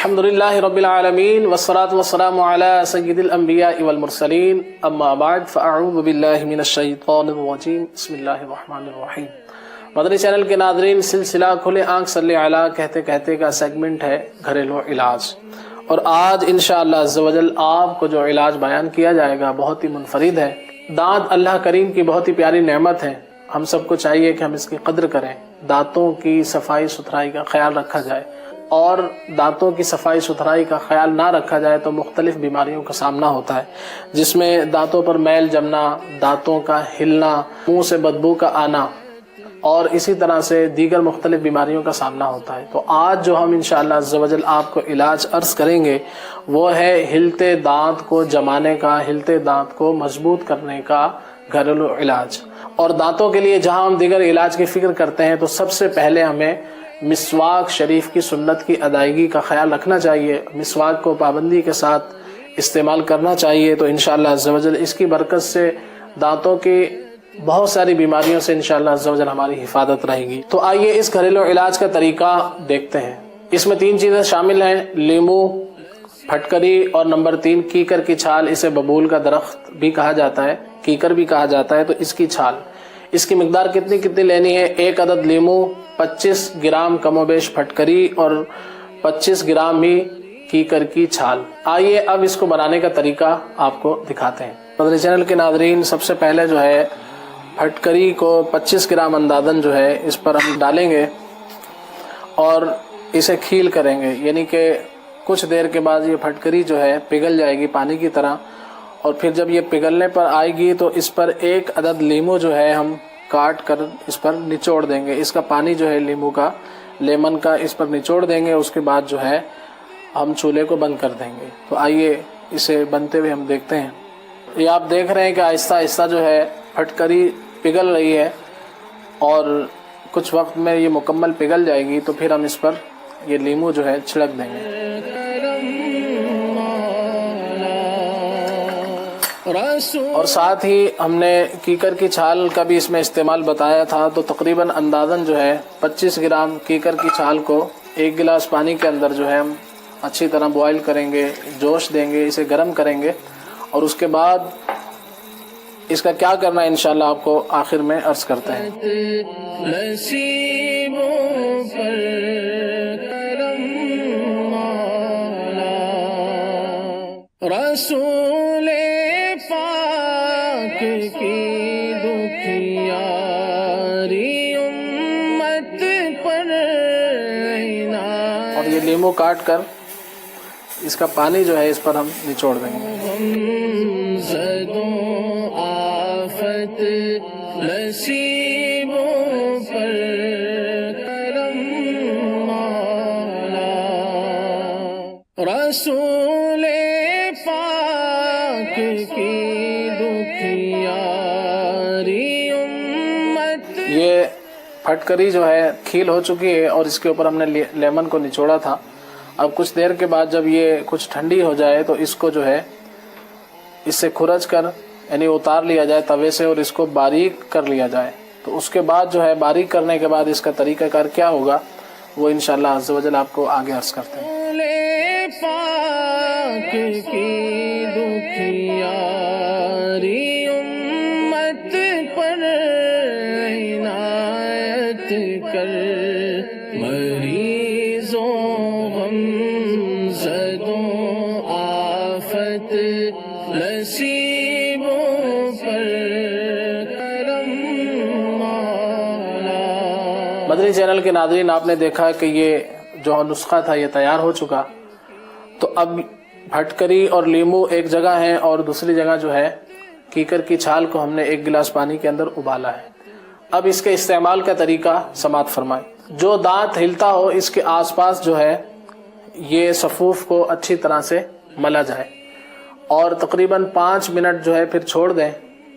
الحمدللہ رب العالمین والصلاة والسلام علی سید الانبیاء والمرسلین اما بعد فاعوذ باللہ من الشیطان الرجیم بسم اللہ الرحمن الرحیم۔ مدنی چینل کے ناظرین، سلسلہ کھلے آنکھ صلی علی کہتے کہتے کا سیگمنٹ ہے گھریلو علاج، اور آج انشاءاللہ عز و جل آپ کو جو علاج بیان کیا جائے گا بہت ہی منفرد ہے۔ دانت اللہ کریم کی بہت ہی پیاری نعمت ہے، ہم سب کو چاہیے کہ ہم اس کی قدر کریں، دانتوں کی صفائی ستھرائی کا خیال رکھا جائے، اور دانتوں کی صفائی ستھرائی کا خیال نہ رکھا جائے تو مختلف بیماریوں کا سامنا ہوتا ہے، جس میں دانتوں پر میل جمنا، دانتوں کا ہلنا، منہ سے بدبو کا آنا، اور اسی طرح سے دیگر مختلف بیماریوں کا سامنا ہوتا ہے۔ تو آج جو ہم انشاءاللہ عز و جل آپ کو علاج عرض کریں گے وہ ہے ہلتے دانت کو جمانے کا، ہلتے دانت کو مضبوط کرنے کا گھریلو علاج۔ اور دانتوں کے لیے جہاں ہم دیگر علاج کی فکر کرتے ہیں تو سب سے پہلے ہمیں مسواک شریف کی سنت کی ادائیگی کا خیال رکھنا چاہیے، مسواک کو پابندی کے ساتھ استعمال کرنا چاہیے، تو انشاءاللہ عز و جل اس کی برکت سے دانتوں کی بہت ساری بیماریوں سے انشاءاللہ عز و جل ہماری حفاظت رہے گی۔ تو آئیے اس گھریلو علاج کا طریقہ دیکھتے ہیں۔ اس میں 3 چیزیں شامل ہیں، لیمو، پھٹکری، اور نمبر 3 کیکر کی چھال۔ اسے ببول کا درخت بھی کہا جاتا ہے، کیکر بھی کہا جاتا ہے، تو اس کی چھال۔ اس کی مقدار کتنی لینی ہے؟ 1 عدد لیمو، 25 گرام کم و بیش پھٹکری، اور 25 گرام ہی کیکر کی چھال۔ آئیے اب اس کو بنانے کا طریقہ آپ کو دکھاتے ہیں۔ مدنی چینل کے ناظرین، سب سے پہلے جو ہے پھٹکری کو 25 گرام اندازاً جو ہے اس پر ہم ڈالیں گے اور اسے کھیل کریں گے، یعنی کہ کچھ دیر کے بعد یہ پھٹکری جو ہے پگھل جائے گی پانی کی طرح، اور پھر جب یہ پگھلنے پر آئے گی تو اس پر 1 عدد لیمو جو ہے ہم کاٹ کر اس پر نچوڑ دیں گے۔ اس کا پانی جو ہے لیمو کا، لیمن کا، اس پر نچوڑ دیں گے۔ اس کے بعد جو ہے ہم چولہے کو بند کر دیں گے۔ تو آئیے اسے بنتے ہوئے ہم دیکھتے ہیں۔ یہ آپ دیکھ رہے ہیں کہ آہستہ آہستہ جو ہے پھٹکری پگھل رہی ہے، اور کچھ وقت میں یہ مکمل پگھل جائے گی تو پھر ہم اس پر یہ لیمو جو ہے چھڑک دیں گے۔ اور ساتھ ہی ہم نے کیکر کی چھال کا بھی اس میں استعمال بتایا تھا، تو تقریباً اندازاً جو ہے 25 گرام کیکر کی چھال کو 1 گلاس پانی کے اندر جو ہے ہم اچھی طرح بوائل کریں گے، جوش دیں گے، اسے گرم کریں گے، اور اس کے بعد اس کا کیا کرنا ہے انشاءاللہ آپ کو آخر میں عرض کرتے ہیں۔ رسول پاک کی دکھیاری امت پر عنایت۔ اور یہ لیمو کاٹ کر اس کا پانی جو ہے اس پر ہم نچوڑ دیں گے۔ آفت نصیبوں پر کرم مولا، رسول پاک کی دکھیاری امت۔ یہ پھٹکری جو ہے کھیل ہو چکی ہے، اور اس کے اوپر ہم نے لیمن کو نچوڑا تھا۔ اب کچھ دیر کے بعد جب یہ کچھ ٹھنڈی ہو جائے تو اس کو جو ہے اس سے کھرچ کر یعنی اتار لیا جائے توے سے، اور اس کو باریک کر لیا جائے۔ تو اس کے بعد جو ہے باریک کرنے کے بعد اس کا طریقہ کار کیا ہوگا وہ انشاءاللہ عز و جل آپ کو آگے عرض کرتے ہیں۔ پاک کی دکھیاری امت پر عنایت کر، مریضوں غم زدوں آفت نصیبوں پر کرم مولا۔ مدنی چینل کے ناظرین، آپ نے دیکھا کہ یہ جو نسخہ تھا یہ تیار ہو چکا۔ تو اب پھٹکری اور لیمو ایک جگہ ہیں، اور دوسری جگہ جو ہے کیکر کی چھال کو ہم نے 1 گلاس پانی کے اندر ابالا ہے۔ اب اس کے استعمال کا طریقہ سماعت فرمائیں۔ جو دانت ہلتا ہو اس کے آس پاس جو ہے یہ صفوف کو اچھی طرح سے ملا جائے، اور تقریباً 5 منٹ جو ہے پھر چھوڑ دیں،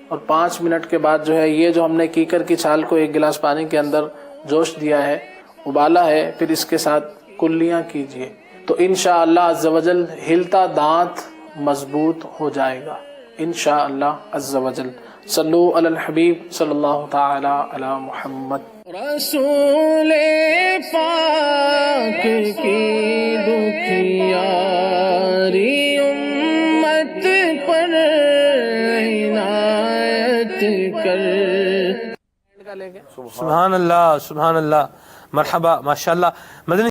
اور 5 منٹ کے بعد جو ہے یہ جو ہم نے کیکر کی چھال کو 1 گلاس پانی کے اندر جوش دیا ہے، ابالا ہے، پھر اس کے ساتھ کلیاں کیجئے، تو انشاءاللہ عز و جل ہلتا دانت مضبوط ہو جائے گا انشاءاللہ عز و جل۔ صلو علی الحبیب صلی اللہ تعالی علی محمد۔ رسول پاک کی دکھیاری امت پر عنایت کر. سبحان اللہ، سبحان اللہ، مرحبا، ماشاءاللہ. مدنی